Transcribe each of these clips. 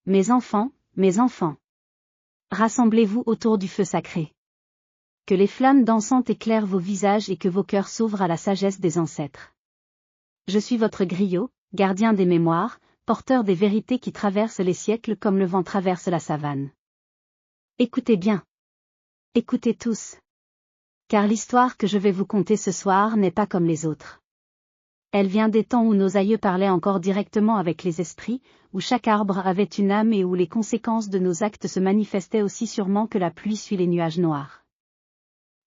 Mes enfants, rassemblez-vous autour du feu sacré. Que les flammes dansantes éclairent vos visages et que vos cœurs s'ouvrent à la sagesse des ancêtres. Je suis votre griot, gardien des mémoires, porteur des vérités qui traversent les siècles comme le vent traverse la savane. Écoutez bien. Écoutez tous. Car l'histoire que je vais vous conter ce soir n'est pas comme les autres. Elle vient des temps où nos aïeux parlaient encore directement avec les esprits, où chaque arbre avait une âme et où les conséquences de nos actes se manifestaient aussi sûrement que la pluie suit les nuages noirs.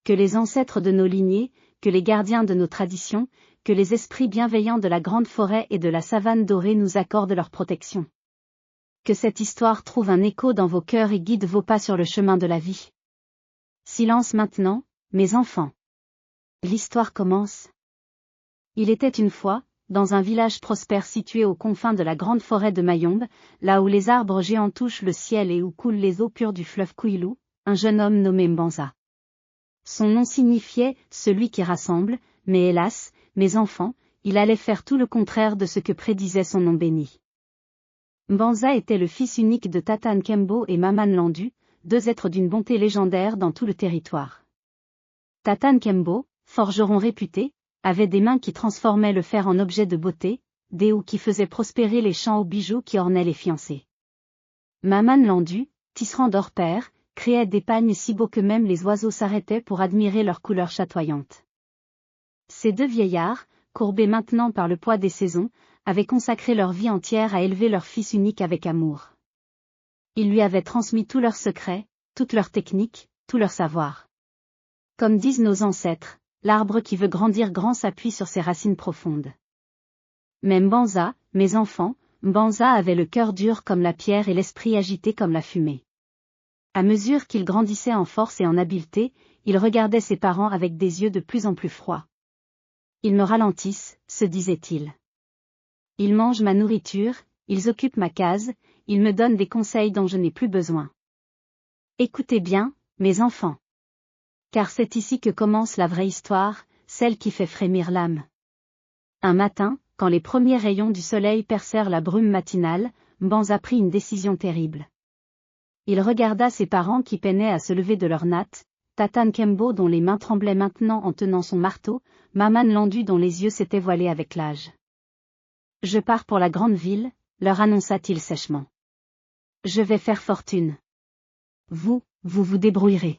Que les ancêtres de nos lignées, que les gardiens de nos traditions, que les esprits bienveillants de la grande forêt et de la savane dorée nous accordent leur protection. Que cette histoire trouve un écho dans vos cœurs et guide vos pas sur le chemin de la vie. Silence maintenant, mes enfants. L'histoire commence. Il était une fois, dans un village prospère situé aux confins de la grande forêt de Mayombe, là où les arbres géants touchent le ciel et où coulent les eaux pures du fleuve Kouilou, un jeune homme nommé Mbanza. Son nom signifiait « celui qui rassemble », mais hélas, mes enfants, il allait faire tout le contraire de ce que prédisait son nom béni. Mbanza était le fils unique de Tata Nkembo et Maman Landu, deux êtres d'une bonté légendaire dans tout le territoire. Tata Nkembo, forgeron réputé, avait des mains qui transformaient le fer en objet de beauté, des houes qui faisaient prospérer les champs aux bijoux qui ornaient les fiancés. Maman Landu, tisserand d'or pair, créait des pagnes si beaux que même les oiseaux s'arrêtaient pour admirer leurs couleurs chatoyantes. Ces deux vieillards, courbés maintenant par le poids des saisons, avaient consacré leur vie entière à élever leur fils unique avec amour. Ils lui avaient transmis tous leurs secrets, toutes leurs techniques, tout leur savoir. Comme disent nos ancêtres, l'arbre qui veut grandir grand s'appuie sur ses racines profondes. Mais Mbanza, mes enfants, Mbanza avait le cœur dur comme la pierre et l'esprit agité comme la fumée. À mesure qu'il grandissait en force et en habileté, il regardait ses parents avec des yeux de plus en plus froids. Ils me ralentissent, se disait-il. Ils mangent ma nourriture, ils occupent ma case, ils me donnent des conseils dont je n'ai plus besoin. Écoutez bien, mes enfants. Car c'est ici que commence la vraie histoire, celle qui fait frémir l'âme. Un matin, quand les premiers rayons du soleil percèrent la brume matinale, Mbanza prit une décision terrible. Il regarda ses parents qui peinaient à se lever de leur natte, Tata Nkembo dont les mains tremblaient maintenant en tenant son marteau, Maman Landu dont les yeux s'étaient voilés avec l'âge. « Je pars pour la grande ville », leur annonça-t-il sèchement. « Je vais faire fortune. Vous vous débrouillerez.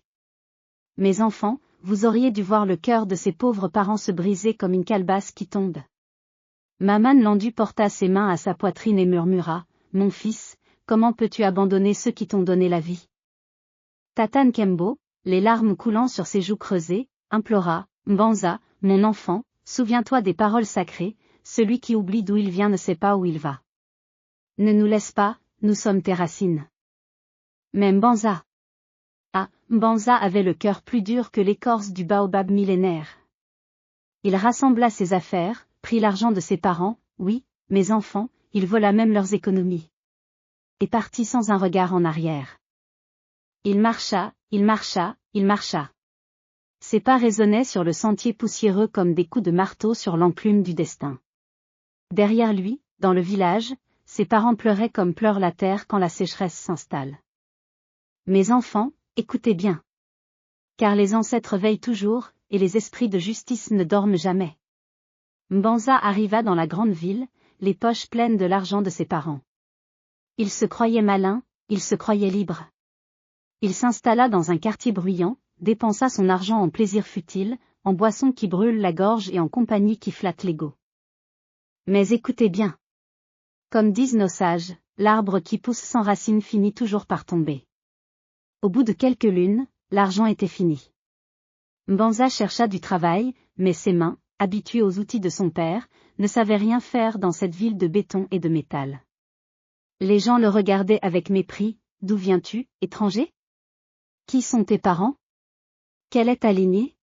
Mes enfants, vous auriez dû voir le cœur de ces pauvres parents se briser comme une calebasse qui tombe. » Maman Landu porta ses mains à sa poitrine et murmura, « Mon fils, comment peux-tu abandonner ceux qui t'ont donné la vie ?» Tata Nkembo, les larmes coulant sur ses joues creusées, implora, « Mbanza, mon enfant, souviens-toi des paroles sacrées, celui qui oublie d'où il vient ne sait pas où il va. Ne nous laisse pas, nous sommes tes racines. » Mais Mbanza. Ah, Mbanza avait le cœur plus dur que l'écorce du baobab millénaire. Il rassembla ses affaires, prit l'argent de ses parents, oui, mes enfants, il vola même leurs économies. Et partit sans un regard en arrière. Il marcha, il marcha, il marcha. Ses pas résonnaient sur le sentier poussiéreux comme des coups de marteau sur l'enclume du destin. Derrière lui, dans le village, ses parents pleuraient comme pleure la terre quand la sécheresse s'installe. Mes enfants, écoutez bien. Car les ancêtres veillent toujours, et les esprits de justice ne dorment jamais. Mbanza arriva dans la grande ville, les poches pleines de l'argent de ses parents. Il se croyait malin, il se croyait libre. Il s'installa dans un quartier bruyant, dépensa son argent en plaisirs futiles, en boissons qui brûlent la gorge et en compagnie qui flatte l'ego. Mais écoutez bien. Comme disent nos sages, l'arbre qui pousse sans racines finit toujours par tomber. Au bout de quelques lunes, l'argent était fini. Mbanza chercha du travail, mais ses mains, habituées aux outils de son père, ne savaient rien faire dans cette ville de béton et de métal. Les gens le regardaient avec mépris, « D'où viens-tu, étranger ? Qui sont tes parents ? Quelle est ta lignée ?»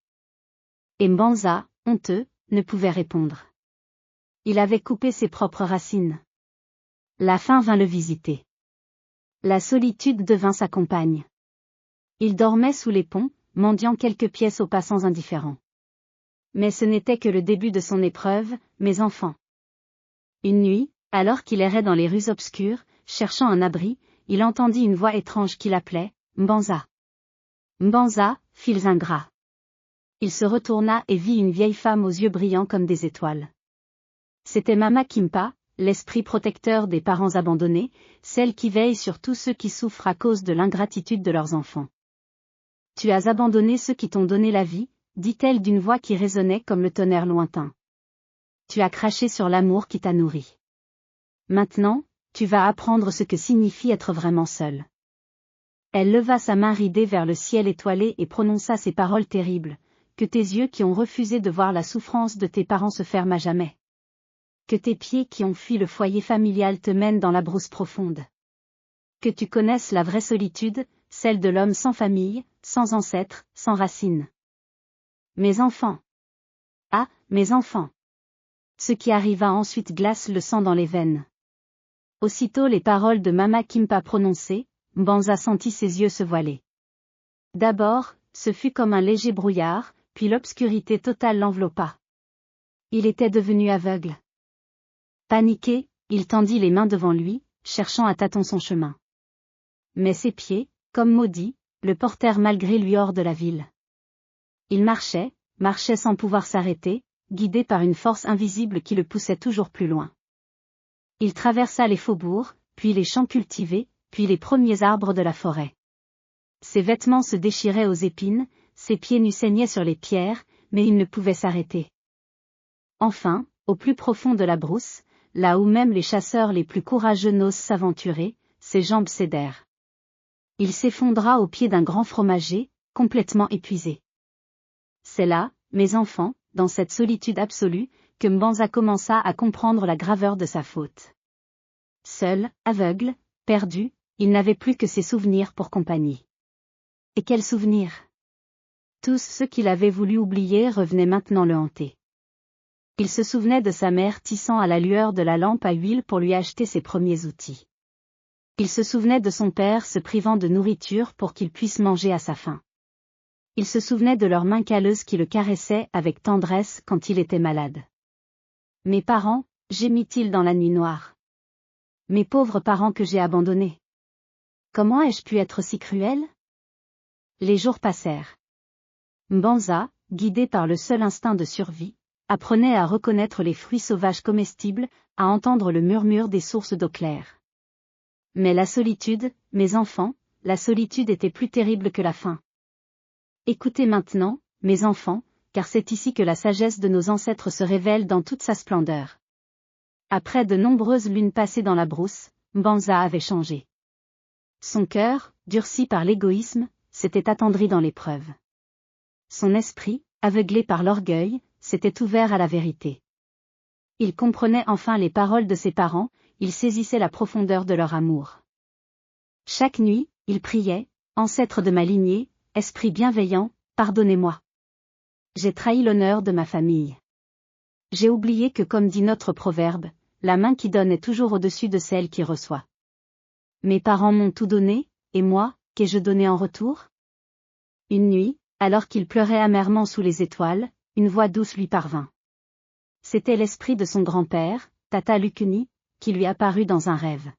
Et Mbanza, honteux, ne pouvait répondre. Il avait coupé ses propres racines. La faim vint le visiter. La solitude devint sa compagne. Il dormait sous les ponts, mendiant quelques pièces aux passants indifférents. Mais ce n'était que le début de son épreuve, mes enfants. Une nuit, alors qu'il errait dans les rues obscures, cherchant un abri, il entendit une voix étrange qui l'appelait, « Mbanza. Mbanza, fils ingrats. » Il se retourna et vit une vieille femme aux yeux brillants comme des étoiles. C'était Mama Kimpa, l'esprit protecteur des parents abandonnés, celle qui veille sur tous ceux qui souffrent à cause de l'ingratitude de leurs enfants. « Tu as abandonné ceux qui t'ont donné la vie, » dit-elle d'une voix qui résonnait comme le tonnerre lointain. « Tu as craché sur l'amour qui t'a nourri. Maintenant, tu vas apprendre ce que signifie être vraiment seul. » Elle leva sa main ridée vers le ciel étoilé et prononça ces paroles terribles, « Que tes yeux qui ont refusé de voir la souffrance de tes parents se ferment à jamais. Que tes pieds qui ont fui le foyer familial te mènent dans la brousse profonde. Que tu connaisses la vraie solitude, celle de l'homme sans famille, sans ancêtres, sans racines. Mes enfants. Ah, mes enfants. » Ce qui arriva ensuite glace le sang dans les veines. Aussitôt les paroles de Mama Kimpa prononcées, Mbanza sentit ses yeux se voiler. D'abord, ce fut comme un léger brouillard, puis l'obscurité totale l'enveloppa. Il était devenu aveugle. Paniqué, il tendit les mains devant lui, cherchant à tâtons son chemin. Mais ses pieds, comme maudits, le portèrent malgré lui hors de la ville. Il marchait sans pouvoir s'arrêter, guidé par une force invisible qui le poussait toujours plus loin. Il traversa les faubourgs, puis les champs cultivés, puis les premiers arbres de la forêt. Ses vêtements se déchiraient aux épines, ses pieds nus saignaient sur les pierres, mais il ne pouvait s'arrêter. Enfin, au plus profond de la brousse, là où même les chasseurs les plus courageux n'osent s'aventurer, ses jambes cédèrent. Il s'effondra au pied d'un grand fromager, complètement épuisé. C'est là, mes enfants, dans cette solitude absolue, que Mbanza commença à comprendre la graveur de sa faute. Seul, aveugle, perdu, il n'avait plus que ses souvenirs pour compagnie. Et quels souvenirs! Tous ceux qu'il avait voulu oublier revenaient maintenant le hanter. Il se souvenait de sa mère tissant à la lueur de la lampe à huile pour lui acheter ses premiers outils. Il se souvenait de son père se privant de nourriture pour qu'il puisse manger à sa faim. Il se souvenait de leurs mains calleuses qui le caressaient avec tendresse quand il était malade. « Mes parents, » gémit-il dans la nuit noire. « Mes pauvres parents que j'ai abandonnés. Comment ai-je pu être si cruel ?» Les jours passèrent. Mbanza, guidé par le seul instinct de survie, apprenait à reconnaître les fruits sauvages comestibles, à entendre le murmure des sources d'eau claire. Mais la solitude, mes enfants, la solitude était plus terrible que la faim. Écoutez maintenant, mes enfants, car c'est ici que la sagesse de nos ancêtres se révèle dans toute sa splendeur. Après de nombreuses lunes passées dans la brousse, Mbanza avait changé. Son cœur, durci par l'égoïsme, s'était attendri dans l'épreuve. Son esprit, aveuglé par l'orgueil, s'était ouvert à la vérité. Il comprenait enfin les paroles de ses parents, il saisissait la profondeur de leur amour. Chaque nuit, il priait, « Ancêtre de ma lignée, esprit bienveillant, pardonnez-moi. J'ai trahi l'honneur de ma famille. J'ai oublié que comme dit notre proverbe, la main qui donne est toujours au-dessus de celle qui reçoit. Mes parents m'ont tout donné, et moi, qu'ai-je donné en retour ?» Une nuit, alors qu'il pleurait amèrement sous les étoiles, une voix douce lui parvint. C'était l'esprit de son grand-père, Tata Lukuni, qui lui apparut dans un rêve.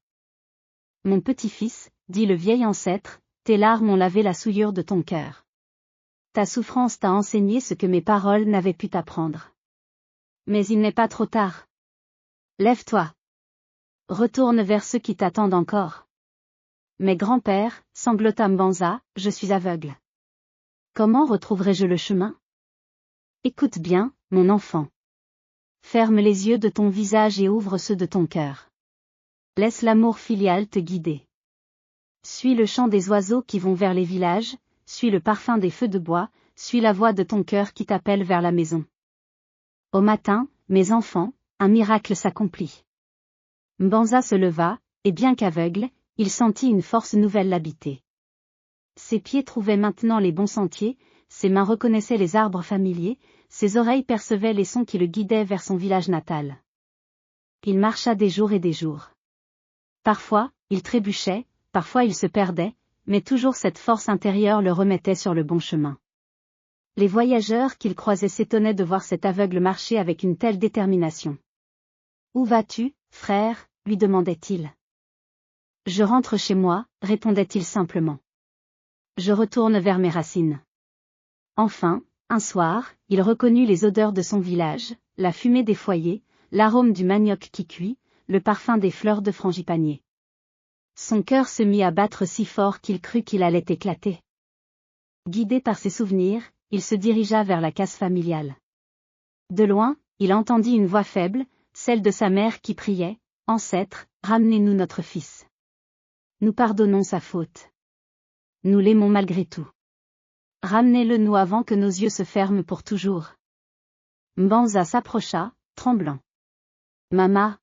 « Mon petit-fils, dit le vieil ancêtre, tes larmes ont lavé la souillure de ton cœur. Ta souffrance t'a enseigné ce que mes paroles n'avaient pu t'apprendre. Mais il n'est pas trop tard. Lève-toi. Retourne vers ceux qui t'attendent encore. Mais grand-père, sanglota Mbanza, je suis aveugle. Comment retrouverai-je le chemin ? Écoute bien, mon enfant. Ferme les yeux de ton visage et ouvre ceux de ton cœur. Laisse l'amour filial te guider. Suis le chant des oiseaux qui vont vers les villages, suis le parfum des feux de bois, suis la voix de ton cœur qui t'appelle vers la maison. Au matin, mes enfants, un miracle s'accomplit. Mbanza se leva, et bien qu'aveugle, il sentit une force nouvelle l'habiter. Ses pieds trouvaient maintenant les bons sentiers, ses mains reconnaissaient les arbres familiers, ses oreilles percevaient les sons qui le guidaient vers son village natal. Il marcha des jours et des jours. Parfois, il trébuchait, parfois il se perdait, mais toujours cette force intérieure le remettait sur le bon chemin. Les voyageurs qu'il croisait s'étonnaient de voir cet aveugle marcher avec une telle détermination. « Où vas-tu, frère ?» lui demandait-il. Je rentre chez moi, répondait-il simplement. Je retourne vers mes racines. Enfin, un soir, il reconnut les odeurs de son village, la fumée des foyers, l'arôme du manioc qui cuit, le parfum des fleurs de frangipanier. Son cœur se mit à battre si fort qu'il crut qu'il allait éclater. Guidé par ses souvenirs, il se dirigea vers la case familiale. De loin, il entendit une voix faible, celle de sa mère qui priait, « Ancêtre, ramenez-nous notre fils. Nous pardonnons sa faute. Nous l'aimons malgré tout. Ramenez-le-nous avant que nos yeux se ferment pour toujours. » Mbanza s'approcha, tremblant. « Mama.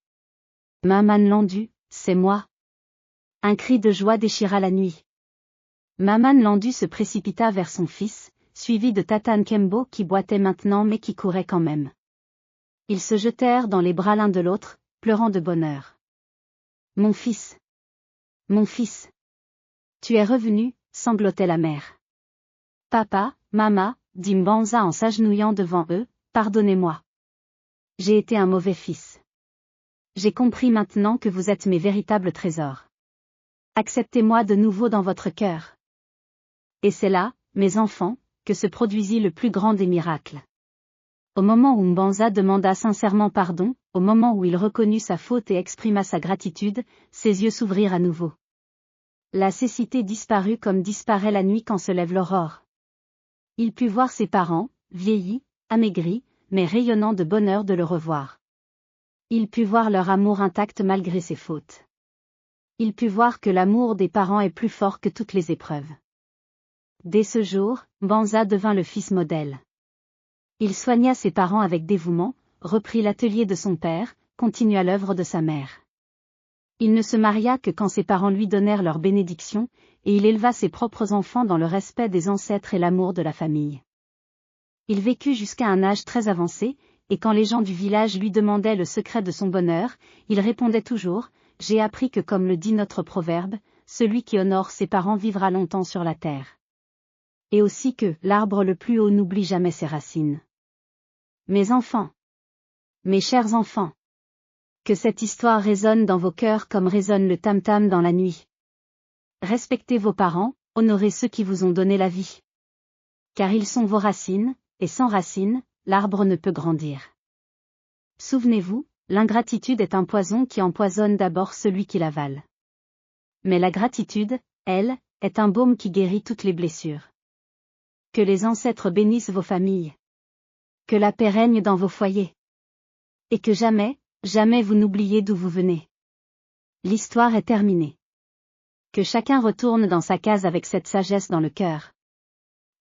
Maman Landu, c'est moi. » Un cri de joie déchira la nuit. Maman Landu se précipita vers son fils, suivi de Tata Nkembo qui boitait maintenant mais qui courait quand même. Ils se jetèrent dans les bras l'un de l'autre, pleurant de bonheur. « Mon fils. Mon fils. Tu es revenu, » sanglotait la mère. « Papa, Mama, » dit Mbanza en s'agenouillant devant eux, « pardonnez-moi. J'ai été un mauvais fils. J'ai compris maintenant que vous êtes mes véritables trésors. Acceptez-moi de nouveau dans votre cœur. » Et c'est là, mes enfants, que se produisit le plus grand des miracles. Au moment où Mbanza demanda sincèrement pardon, au moment où il reconnut sa faute et exprima sa gratitude, ses yeux s'ouvrirent à nouveau. La cécité disparut comme disparaît la nuit quand se lève l'aurore. Il put voir ses parents, vieillis, amaigris, mais rayonnant de bonheur de le revoir. Il put voir leur amour intact malgré ses fautes. Il put voir que l'amour des parents est plus fort que toutes les épreuves. Dès ce jour, Mbanza devint le fils modèle. Il soigna ses parents avec dévouement, reprit l'atelier de son père, continua l'œuvre de sa mère. Il ne se maria que quand ses parents lui donnèrent leur bénédiction, et il éleva ses propres enfants dans le respect des ancêtres et l'amour de la famille. Il vécut jusqu'à un âge très avancé, et quand les gens du village lui demandaient le secret de son bonheur, il répondait toujours, « J'ai appris que comme le dit notre proverbe, celui qui honore ses parents vivra longtemps sur la terre. » Et aussi que l'arbre le plus haut n'oublie jamais ses racines. Mes enfants. Mes chers enfants. Que cette histoire résonne dans vos cœurs comme résonne le tam-tam dans la nuit. Respectez vos parents, honorez ceux qui vous ont donné la vie. Car ils sont vos racines, et sans racines, l'arbre ne peut grandir. Souvenez-vous, l'ingratitude est un poison qui empoisonne d'abord celui qui l'avale. Mais la gratitude, elle, est un baume qui guérit toutes les blessures. Que les ancêtres bénissent vos familles. Que la paix règne dans vos foyers. Et que jamais, jamais vous n'oubliez d'où vous venez. L'histoire est terminée. Que chacun retourne dans sa case avec cette sagesse dans le cœur.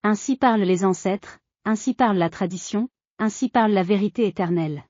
Ainsi parlent les ancêtres, ainsi parle la tradition, ainsi parle la vérité éternelle.